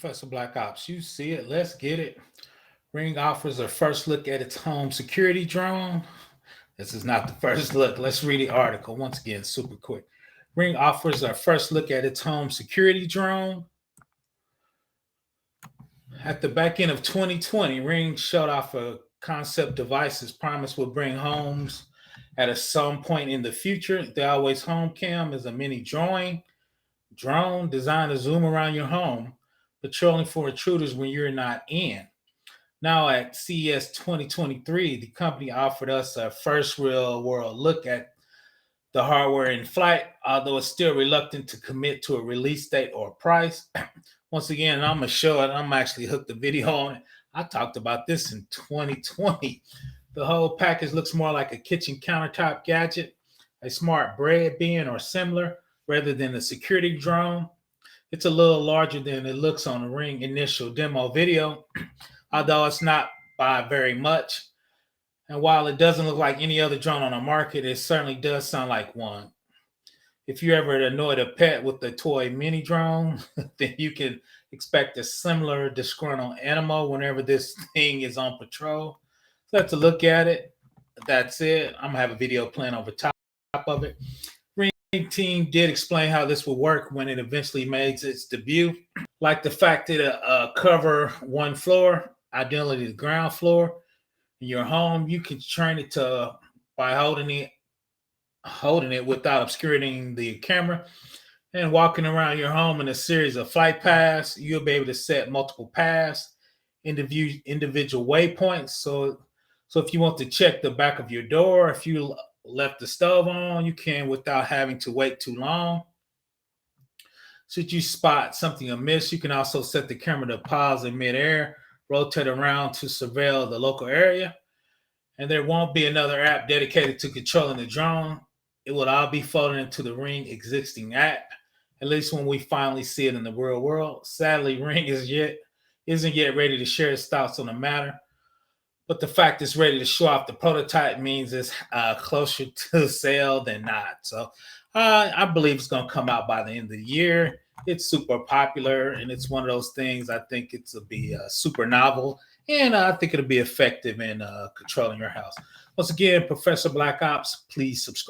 Professor Black Ops, you see it. Let's get it. Ring offers a first look at its home security drone. This is not the first look. Let's read the article once again, super quick. Ring offers a first look at its home security drone. At the back end of 2020, Ring showed off a concept devices promised will bring homes at some point in the future. The Always Home Cam is a mini drone designed to zoom around your home, patrolling for intruders when you're not in. Now at CES 2023, the company offered us a first real world look at the hardware in flight, although it's still reluctant to commit to a release date or price. Once again, I'm going to show it. I'm actually hooked the video on it. I talked about this in 2020. The whole package looks more like a kitchen countertop gadget, a smart bread bin or similar, rather than a security drone. It's a little larger than it looks on the Ring initial demo video, although it's not by very much. And while it doesn't look like any other drone on the market, it certainly does sound like one. If you ever annoyed a pet with a toy mini drone, then you can expect a similar disgruntled animal whenever this thing is on patrol. So let's look at it. That's it. I'm gonna have a video playing over top of it. Ring team did explain how this will work when it eventually makes its debut, like the fact that it cover one floor, ideally the ground floor in your home. You can train it to by holding it without obscuring the camera and walking around your home in a series of flight paths. You'll be able to set multiple paths, individual waypoints. So if you want to check the back of your door, if you left the stove on, you can without having to wait too long. Should you spot something amiss, you can also set the camera to pause in midair, rotate around to surveil the local area, and there won't be another app dedicated to controlling the drone. It will all be folded into the Ring existing app, at least when we finally see it in the real world. Sadly, Ring isn't yet ready to share its thoughts on the matter, but the fact it's ready to show off the prototype means it's closer to sale than not. So I believe it's going to come out by the end of the year. It's super popular, and it's one of those things I think it'll be super novel, and I think it'll be effective in controlling your house. Once again, Professor Black Ops, please subscribe.